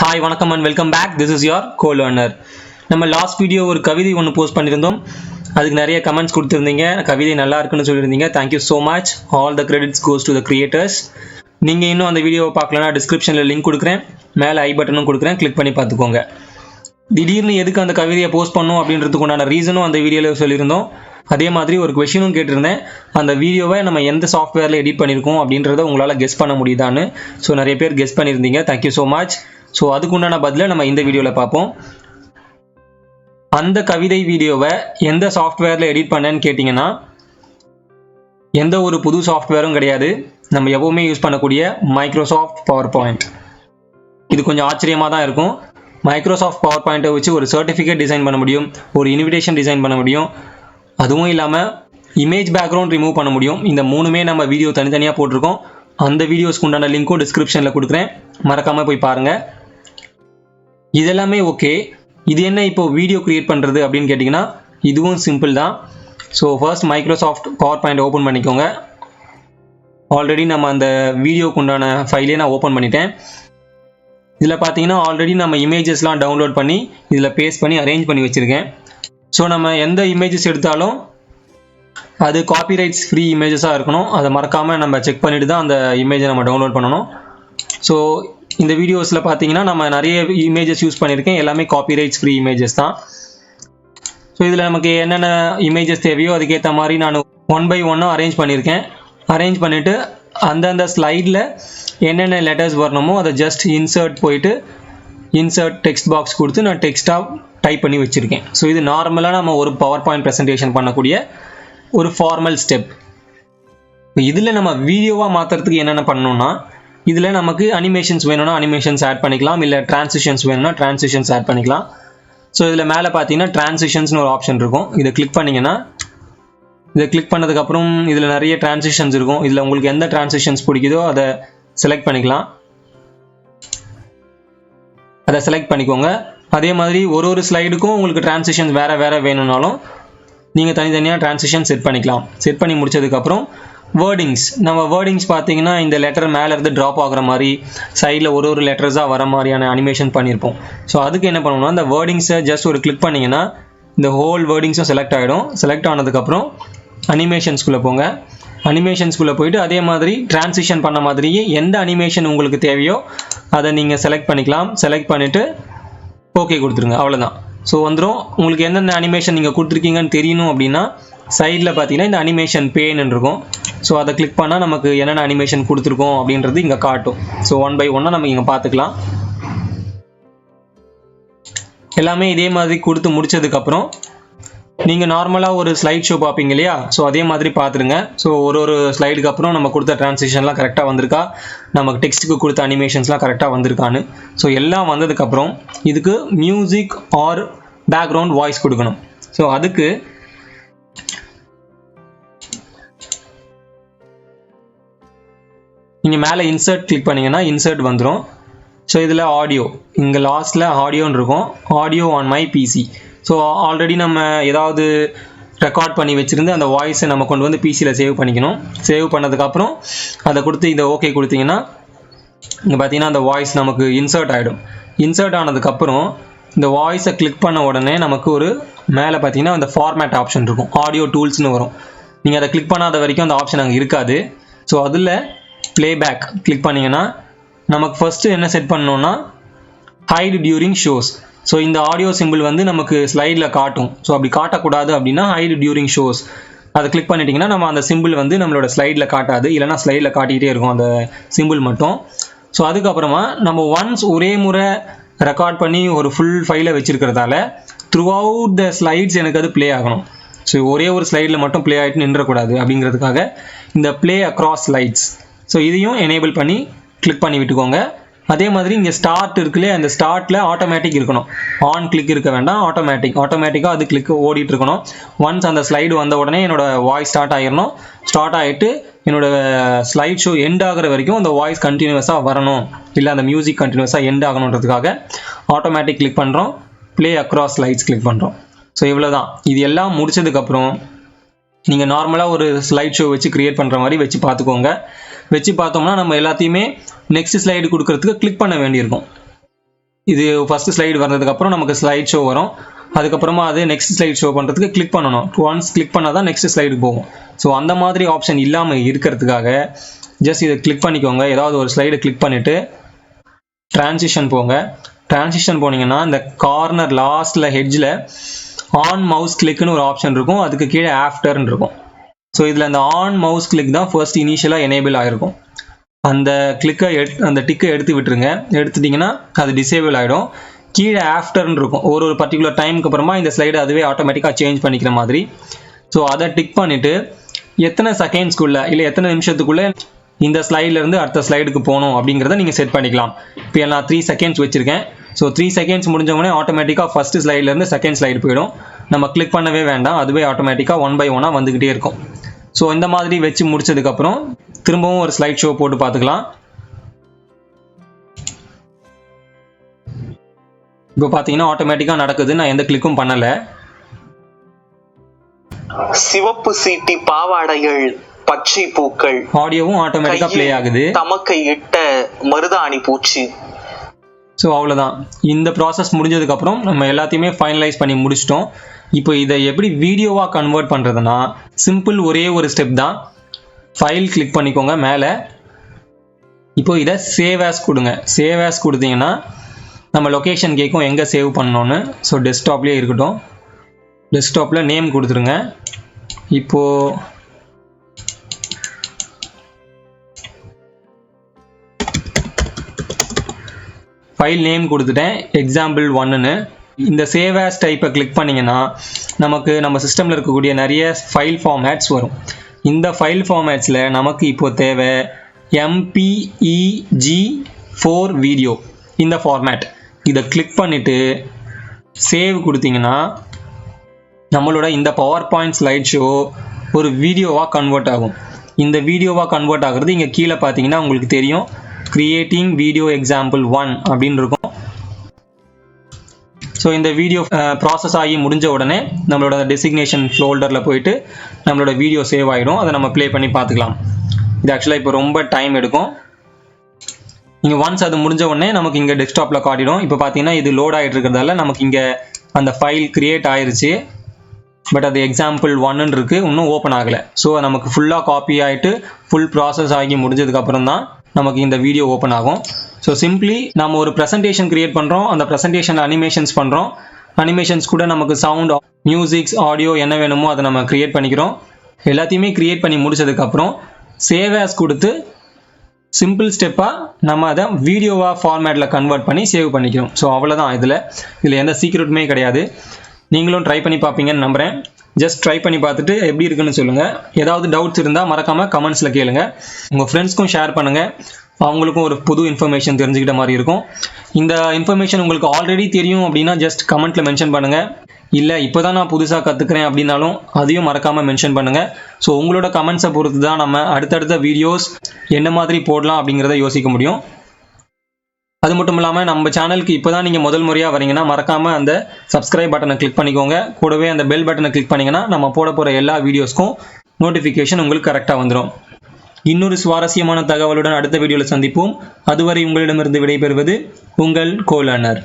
Hi, வணக்கம் and welcome back. This is your co-learner. நம்ம last video ஒரு கவிதை ஒன்று போஸ்ட் பண்ணியிருந்தோம். அதுக்கு நிறைய கமெண்ட்ஸ் கொடுத்துருந்தீங்க. கவிதை நல்லா இருக்குன்னு சொல்லியிருந்தீங்க. Thank you so much. All the credits goes to the creators. நீங்கள் இன்னும் அந்த வீடியோவை பார்க்கலன்னா டிஸ்கிரிப்ஷனில் லிங்க் கொடுக்குறேன், மேலே ஐ பட்டனும் கொடுக்குறேன், கிளிக் பண்ணி பார்த்துக்கோங்க. திடீர்னு எதுக்கு அந்த கவிதையை போஸ்ட் பண்ணணும் அப்படின்றதுக்கு உண்டான ரீசனும் அந்த வீடியோவில் சொல்லியிருந்தோம். அதே மாதிரி ஒரு கொஷினும் கேட்டிருந்தேன். அந்த வீடியோவை நம்ம எந்த சாஃப்ட்வேரில் எடிட் பண்ணியிருக்கோம் அப்படின்றத உங்களால் கெஸ் பண்ண முடியுதான்னு. ஸோ நிறைய பேர் கெஸ் பண்ணியிருந்தீங்க. Thank you so much. ஸோ அதுக்கு உண்டான பதிலை நம்ம இந்த வீடியோவில் பார்ப்போம். அந்த கவிதை வீடியோவை எந்த சாஃப்ட்வேரில் எடிட் பண்ணேன்னு கேட்டிங்கன்னா, எந்த ஒரு புது சாஃப்ட்வேரும் கிடையாது. நம்ம எப்போவுமே யூஸ் பண்ணக்கூடிய மைக்ரோசாஃப்ட் PowerPoint. இது கொஞ்சம் ஆச்சரியமாக தான் இருக்கும். மைக்ரோசாஃப்ட் PowerPointை வச்சு ஒரு சர்டிஃபிகேட் டிசைன் பண்ண முடியும், ஒரு இன்விடேஷன் டிசைன் பண்ண முடியும். அதுவும் இல்லாமல் இமேஜ் பேக்ரவுண்ட் ரிமூவ் பண்ண முடியும். இந்த மூணுமே நம்ம வீடியோ தனித்தனியாக போட்டிருக்கோம். அந்த வீடியோஸ்க்கு உண்டான லிங்க்கும் டிஸ்கிரிப்ஷனில் கொடுக்குறேன், மறக்காமல் போய் பாருங்கள். இதெல்லாமே ஓகே. இது என்ன இப்போ வீடியோ க்ரியேட் பண்ணுறது அப்படின்னு கேட்டிங்கன்னா, இதுவும் சிம்பிள் தான். So first Microsoft PowerPoint open பண்ணிக்கோங்க. ஆல்ரெடி நம்ம அந்த வீடியோக்கு உண்டான ஃபைலே நான் ஓப்பன் பண்ணிட்டேன். இதில் பார்த்தீங்கன்னா ஆல்ரெடி நம்ம இமேஜஸ்லாம் டவுன்லோட் பண்ணி இதில் பேஸ்ட் பண்ணி அரேஞ்ச் பண்ணி வச்சுருக்கேன். ஸோ நம்ம எந்த இமேஜஸ் எடுத்தாலும் அது காப்பிரைட்ஸ் ஃப்ரீ இமேஜஸாக இருக்கணும். அதை மறக்காமல் நம்ம செக் பண்ணிவிட்டு தான் அந்த இமேஜை நம்ம டவுன்லோட் பண்ணணும். ஸோ இந்த வீடியோஸில் பார்த்தீங்கன்னா நம்ம நிறைய இமேஜஸ் யூஸ் பண்ணியிருக்கேன். எல்லாமே காப்பிரைட்ஸ் ஃப்ரீ இமேஜஸ் தான். ஸோ இதில் நமக்கு என்னென்ன இமேஜஸ் தேவையோ அதுக்கேற்ற மாதிரி நான் 1 by 1 அரேஞ்ச் பண்ணியிருக்கேன். அரேஞ்ச் பண்ணிவிட்டு அந்தந்த ஸ்லைடில் என்னென்ன லெட்டர்ஸ் வரணுமோ அதை ஜஸ்ட் இன்சர்ட் போயிட்டு இன்சர்ட் டெக்ஸ்ட் பாக்ஸ் கொடுத்து நான் டெக்ஸ்ட்டாக டைப் பண்ணி வச்சுருக்கேன். ஸோ இது நார்மலாக நம்ம ஒரு PowerPoint ப்ரெசன்டேஷன் பண்ணக்கூடிய ஒரு ஃபார்மல் ஸ்டெப். இதில் நம்ம வீடியோவாக மாற்றுறதுக்கு என்னென்ன பண்ணணும்னா, இதில் நமக்கு அனிமேஷன்ஸ் வேணும்னா அனிமேஷன்ஸ் ஆட் பண்ணிக்கலாம், இல்லை டிரான்சிஷன்ஸ் வேணும்னா டிரான்சிஷன்ஸ் ஆட் பண்ணிக்கலாம். ஸோ இதில் மேலே பார்த்தீங்கன்னா டிரான்சிஷன்ஸ்னு ஒரு ஆப்ஷன் இருக்கும். இதை கிளிக் பண்ணிங்கன்னா, இதை கிளிக் பண்ணதுக்கப்புறம் இதில் நிறைய டிரான்சிஷன்ஸ் இருக்கும். இதில் உங்களுக்கு எந்த டிரான்சிஷன்ஸ் பிடிக்குதோ அதை செலக்ட் பண்ணிக்கலாம். அதை செலக்ட் பண்ணிக்கோங்க. அதே மாதிரி ஒரு ஸ்லைடுக்கும் உங்களுக்கு டிரான்சிஷன்ஸ் வேறு வேணும்னாலும் நீங்கள் தனித்தனியாக டிரான்சிஷன் செட் பண்ணிக்கலாம். செட் பண்ணி முடிச்சதுக்கப்புறம் வேர்டிங்ஸ், நம்ம வேர்டிங்ஸ் பார்த்தீங்கன்னா இந்த லெட்டர் மேலேருந்து ட்ராப் ஆகிற மாதிரி சைடில் ஒரு லெட்டர்ஸாக வர மாதிரியான அனிமேஷன் பண்ணியிருப்போம். ஸோ அதுக்கு என்ன பண்ணணும்னா, இந்த வேர்டிங்ஸை ஜஸ்ட் ஒரு கிளிக் பண்ணிங்கன்னா இந்த ஹோல் வேர்டிங்ஸும் செலக்ட் ஆகிடும். செலக்ட் ஆனதுக்கப்புறம் அனிமேஷன்ஸ்குள்ளே போங்க. அனிமேஷன்ஸ்குள்ளே போயிட்டு அதே மாதிரி டிரான்சிஷன் பண்ண மாதிரியே எந்த அனிமேஷன் உங்களுக்கு தேவையோ அதை நீங்கள் செலக்ட் பண்ணிக்கலாம். செலக்ட் பண்ணிவிட்டு ஓகே கொடுத்துருங்க. அவ்வளோதான். ஸோ வந்துடும். உங்களுக்கு எந்தெந்த அனிமேஷன் நீங்கள் கொடுத்துருக்கீங்கன்னு தெரியணும் அப்படின்னா சைடில் பார்த்தீங்கன்னா இந்த அனிமேஷன் பேன்னு இருக்கும். ஸோ அதை கிளிக் பண்ணால் நமக்கு என்னென்ன அனிமேஷன் கொடுத்துருக்கோம் அப்படின்றது இங்கே காட்டும். ஸோ 1 by 1 நம்ம இங்கே பார்த்துக்கலாம். எல்லாமே இதே மாதிரி கொடுத்து முடிச்சதுக்கப்புறம் நீங்கள் நார்மலாக ஒரு ஸ்லைட் ஷோ பார்ப்பீங்க இல்லையா? ஸோ அதே மாதிரி பார்த்துருங்க. ஸோ ஒரு ஸ்லைடுக்கு அப்புறம் நம்ம கொடுத்த டிரான்சிஷன்லாம் கரெக்டாக வந்திருக்கா, நமக்கு டெக்ஸ்ட்டுக்கு கொடுத்த அனிமேஷன்ஸ்லாம் கரெக்டாக வந்திருக்கான்னு. ஸோ எல்லாம் வந்ததுக்கப்புறம் இதுக்கு மியூசிக் ஆர் பேக்ரவுண்ட் வாய்ஸ் கொடுக்கணும். ஸோ அதுக்கு நீங்கள் மேலே இன்சர்ட் கிளிக் பண்ணிங்கன்னா இன்சர்ட் வந்துடும். ஸோ இதில் ஆடியோ, இங்கே லாஸ்ட்டில் ஆடியோன்னு இருக்கும். Audio on my PC. So already நம்ம ஏதாவது ரெக்கார்ட் பண்ணி வச்சுருந்து அந்த வாய்ஸை நம்ம கொண்டு வந்து பிசியில் சேவ் பண்ணிக்கணும். சேவ் பண்ணதுக்கப்புறம் அதை கொடுத்து இதை ஓகே கொடுத்தீங்கன்னா இங்கே பார்த்தீங்கன்னா அந்த வாய்ஸ் நமக்கு இன்சர்ட் ஆகிடும். இன்சர்ட் ஆனதுக்கப்புறம் இந்த வாய்ஸை கிளிக் பண்ண உடனே நமக்கு ஒரு மேலே பார்த்தீங்கன்னா அந்த ஃபார்மேட் ஆப்ஷன் இருக்கும். ஆடியோ டூல்ஸ்னு வரும். நீங்கள் அதை கிளிக் பண்ணாத வரைக்கும் அந்த ஆப்ஷன் அங்கே இருக்காது. ஸோ அதில் ப்ளேபேக் கிளிக் பண்ணிங்கன்னா நமக்கு ஃபஸ்ட்டு என்ன செட் பண்ணணும்னா ஹைட் டியூரிங் ஷோஸ். ஸோ இந்த ஆடியோ சிம்பிள் வந்து நமக்கு ஸ்லைடில் காட்டும். ஸோ அப்படி காட்டக்கூடாது அப்படின்னா ஹைட் டியூரிங் ஷோஸ் அதை கிளிக் பண்ணிட்டீங்கன்னா நம்ம அந்த சிம்பிள் வந்து நம்மளோட ஸ்லைடில் காட்டாது, இல்லைனா ஸ்லைடில் காட்டிகிட்டே இருக்கும் அந்த சிம்பிள் மட்டும். ஸோ அதுக்கப்புறமா நம்ம ஒன்ஸ் ஒரே முறை ரெக்கார்ட் பண்ணி ஒரு ஃபுல் ஃபைலை வச்சுருக்கிறதால த்ரூ அவுட் த ஸ்லைட்ஸ் எனக்கு அது ப்ளே ஆகணும். ஸோ ஒரே ஒரு ஸ்லைடில் மட்டும் ப்ளே ஆகிட்டு நின்றக்கூடாது. அப்படிங்கிறதுக்காக இந்த ப்ளே அக்ராஸ் ஸ்லைட்ஸ், ஸோ இதையும் எனேபிள் பண்ணி கிளிக் பண்ணி விட்டுக்கோங்க. அதே மாதிரி இங்கே ஸ்டார்ட் இருக்குல்லே, அந்த ஸ்டார்ட்டில் ஆட்டோமேட்டிக் இருக்கணும். ஆன் கிளிக் இருக்க வேண்டாம், ஆட்டோமேட்டிக்காக அது கிளிக் ஓடிட்டு இருக்கணும். ஒன்ஸ் அந்த ஸ்லைடு வந்த உடனே என்னோட வாய்ஸ் ஸ்டார்ட் ஆகிடணும். ஸ்டார்ட் ஆகிட்டு என்னோட ஸ்லைட் ஷோ எண்ட் ஆகிற வரைக்கும் அந்த வாய்ஸ் கண்டினியூஸாக வரணும், இல்லை அந்த மியூசிக் கண்டினியூஸாக எண்ட் ஆகணுன்றதுக்காக ஆட்டோமேட்டிக் கிளிக் பண்ணுறோம். ப்ளே அக்ராஸ் ஸ்லைட்ஸ் கிளிக் பண்ணுறோம். ஸோ இவ்வளோ தான். இது எல்லாம் முடிச்சதுக்கப்புறம் நீங்கள் நார்மலாக ஒரு ஸ்லைட் ஷோ வச்சு க்ரியேட் பண்ணுற மாதிரி வச்சு பார்த்துக்கோங்க. வச்சு பார்த்தோம்னா நம்ம எல்லாத்தையுமே நெக்ஸ்ட் ஸ்லைடு கொடுக்கறதுக்கு கிளிக் பண்ண வேண்டியிருக்கும். இது ஃபர்ஸ்ட் ஸ்லைடு வந்ததுக்கப்புறம் நமக்கு ஸ்லைட் ஷோ வரும். அதுக்கப்புறமா அது நெக்ஸ்ட் ஸ்லைட் ஷோ பண்ணுறதுக்கு கிளிக் பண்ணணும். ஒன்ஸ் கிளிக் பண்ணால் தான் நெக்ஸ்ட் ஸ்லைடுக்கு போகும். ஸோ அந்த மாதிரி ஆப்ஷன் இல்லாமல் இருக்கிறதுக்காக ஜஸ்ட் இதை கிளிக் பண்ணிக்கோங்க. ஏதாவது ஒரு ஸ்லைடை கிளிக் பண்ணிவிட்டு ட்ரான்சிஷன் போங்க. ட்ரான்சிஷன் போனீங்கன்னா இந்த கார்னர் லாஸ்ட்டில் ஹெட்ஜில் ஆன் மவுஸ் கிளிக்னு ஒரு ஆப்ஷன் இருக்கும். அதுக்கு கீழே ஆஃப்டர்னு இருக்கும். ஸோ இதில் அந்த ஆன் மவுஸ் கிளிக் தான் ஃபர்ஸ்ட் இனிஷியலாக எனேபிள் ஆகிருக்கும். அந்த கிளிக்கை அந்த டிக்கை எடுத்து விட்டுருங்க. எடுத்துட்டிங்கன்னா அது டிசேபிள் ஆகிடும். கீழே ஆஃப்டர்னு இருக்கும். ஒரு பர்டிகுலர் டைமுக்கு அப்புறமா இந்த ஸ்லைடு அதுவே ஆட்டோமேட்டிக்காக சேஞ்ச் பண்ணிக்கிற மாதிரி. ஸோ அதை டிக் பண்ணிவிட்டு எத்தனை செகண்ட்ஸ்க்குள்ளே இல்லை எத்தனை நிமிஷத்துக்குள்ளே இந்த ஸ்லைட்லேருந்து அடுத்த ஸ்லைடுக்கு போகணும் அப்படிங்கிறத நீங்கள் செட் பண்ணிக்கலாம். இப்போ நான் 3 செகண்ட்ஸ் வச்சுருக்கேன். ஸோ 3 செகண்ட்ஸ் முடிஞ்சவொடனே ஆட்டோமேட்டிக்காக ஃபஸ்ட்டு ஸ்லைட்லேருந்து செகண்ட் ஸ்லைடு போயிடும். நம்ம கிளிக் பண்ணவே வேண்டாம். அதுவே ஆட்டோமேட்டிக்காக 1 by 1 வந்துக்கிட்டே இருக்கும். ஸோ இந்த மாதிரி வச்சு முடிச்சதுக்கப்புறம் திரும்பவும் ஒரு ஸ்லைட் ஷோ போட்டு பார்த்துக்கலாம். இப்போ பார்த்தீங்கன்னா ஆட்டோமேட்டிக்காக நடக்குது. நான் எந்த கிளிக்கும் பண்ணலை. சிவப்பு சீட்டி பாவாடைகள் பச்சை பூக்கள் ஆடியோவும் ஆட்டோமேட்டிக்கா ப்ளே ஆகுது. தமக்கை இட்ட மருதாணி பூச்சி. ஸோ அவ்வளோதான். இந்த ப்ராசஸ் முடிஞ்சதுக்கப்புறம் நம்ம எல்லாத்தையுமே ஃபைனலைஸ் பண்ணி முடிச்சிட்டோம். இப்போ இதை எப்படி வீடியோவாக கன்வெர்ட் பண்ணுறதுனா சிம்பிள், ஒரே ஒரு ஸ்டெப் தான். ஃபைல் கிளிக் பண்ணிக்கோங்க மேலே. இப்போ இதை சேவ் ஆஸ் கொடுங்க. சேவ் ஆஸ் கொடுத்தீங்கன்னா நம்ம லொக்கேஷன் கேட்கும் எங்கே சேவ் பண்ணணும்னு. ஸோ டெஸ்க்டாப்லேயே இருக்கட்டும். டெஸ்க்டாப்பில் நேம் கொடுத்துருங்க. இப்போது ஃபைல் நேம் கொடுத்துட்டேன், எக்ஸாம்பிள் 1ன்னு. இந்த சேவ் ஆஸ் டைப்பை கிளிக் பண்ணிங்கன்னா நமக்கு நம்ம சிஸ்டமில் இருக்கக்கூடிய நிறைய ஃபைல் ஃபார்மேட்ஸ் வரும். இந்த ஃபைல் ஃபார்மேட்ஸில் நமக்கு இப்போ தேவை MPEG-4 வீடியோ, இந்த ஃபார்மேட். இதை கிளிக் பண்ணிவிட்டு சேவ் கொடுத்தீங்கன்னா நம்மளோட இந்த PowerPoint ஸ்லைட் ஷோ ஒரு வீடியோவாக கன்வெர்ட் ஆகும். இந்த வீடியோவாக கன்வெர்ட் ஆகிறது இங்கே கீழே பார்த்தீங்கன்னா உங்களுக்கு தெரியும், கிரியேட்டிங் வீடியோ எக்ஸாம்பிள் 1 அப்படின்னு இருக்கும். ஸோ இந்த வீடியோ ப்ராசஸ் ஆகி முடிஞ்ச உடனே நம்மளோட டெசிக்னேஷன் ஃபோல்டரில் போயிட்டு நம்மளோட வீடியோ சேவ் ஆகிடும். அதை நம்ம ப்ளே பண்ணி பார்த்துக்கலாம். இது ஆக்சுவலாக இப்போ ரொம்ப டைம் எடுக்கும். இங்கே ஒன்ஸ் அது முடிஞ்ச உடனே நமக்கு இங்கே டெஸ்க்டாப்பில் காட்டிடும். இப்போ பார்த்தீங்கன்னா இது லோட் ஆகிட்டு இருக்கிறதால நமக்கு இங்கே அந்த ஃபைல் கிரியேட் ஆயிடுச்சு. பட் அது எக்ஸாம்பிள் 1ன்னு இருக்குது, இன்னும் ஓப்பன் ஆகலை. ஸோ நமக்கு ஃபுல்லாக காப்பி ஆகிட்டு ஃபுல் ப்ராசஸ் ஆகி முடிஞ்சதுக்கப்புறம் தான் நமக்கு இந்த வீடியோ ஓப்பன் ஆகும். ஸோ சிம்பிளி நம்ம ஒரு ப்ரெசன்டேஷன் கிரியேட் பண்ணுறோம். அந்த ப்ரெசன்டேஷனில் அனிமேஷன்ஸ் பண்ணுறோம். அனிமேஷன்ஸ் கூட நமக்கு சவுண்ட், மியூசிக்ஸ், ஆடியோ என்ன வேணுமோ அதை நம்ம கிரியேட் பண்ணிக்கிறோம். எல்லாத்தையுமே கிரியேட் பண்ணி முடிச்சதுக்கப்புறம் சேவ் ஆஸ் கொடுத்து சிம்பிள் ஸ்டெப்பாக நம்ம அதை வீடியோவாக ஃபார்மேட்டில் கன்வெர்ட் பண்ணி சேவ் பண்ணிக்கிறோம். ஸோ அவ்வளோதான். இதில் எந்த சீக்ரெட்டுமே கிடையாது. நீங்களும் ட்ரை பண்ணி பார்ப்பீங்கன்னு நம்புகிறேன். ஜஸ்ட் ட்ரை பண்ணி பார்த்துட்டு எப்படி இருக்குன்னு சொல்லுங்கள். ஏதாவது டவுட்ஸ் இருந்தால் மறக்காமல் கமெண்ட்ஸில் கேளுங்க. உங்கள் ஃப்ரெண்ட்ஸ்க்கும் ஷேர் பண்ணுங்கள். அவங்களுக்கும் ஒரு புது இன்ஃபர்மேஷன் தெரிஞ்சுக்கிட்ட மாதிரி இருக்கும். இந்த இன்ஃபர்மேஷன் உங்களுக்கு ஆல்ரெடி தெரியும் அப்படின்னா ஜஸ்ட் கமெண்ட்டில் மென்ஷன் பண்ணுங்கள். இல்லை இப்போ தான் நான் புதுசாக கற்றுக்கிறேன் அப்படின்னாலும் அதையும் மறக்காமல் மென்ஷன் பண்ணுங்கள். ஸோ உங்களோட கமெண்ட்ஸை பொறுத்து தான் நம்ம அடுத்தடுத்த வீடியோஸ் என்ன மாதிரி போடலாம் அப்படிங்கிறத யோசிக்க முடியும். அது மட்டும் இல்லாமல் நம்ம சேனலுக்கு இப்போ தான் நீங்கள் முதல் முறையாக வரீங்கன்னா மறக்காமல் அந்த சப்ஸ்கிரைப் பட்டனை கிளிக் பண்ணிக்கோங்க. கூடவே அந்த பெல் பட்டனை கிளிக் பண்ணிங்கன்னா நம்ம போட போகிற எல்லா வீடியோஸ்க்கும் நோட்டிஃபிகேஷன் உங்களுக்கு கரெக்டாக வந்துடும். இன்னொரு சுவாரஸ்யமான தகவலுடன் அடுத்த வீடியோவில் சந்திப்போம். அதுவரை உங்களிடமிருந்து விடைபெறுவது உங்கள் கோலர்னர்.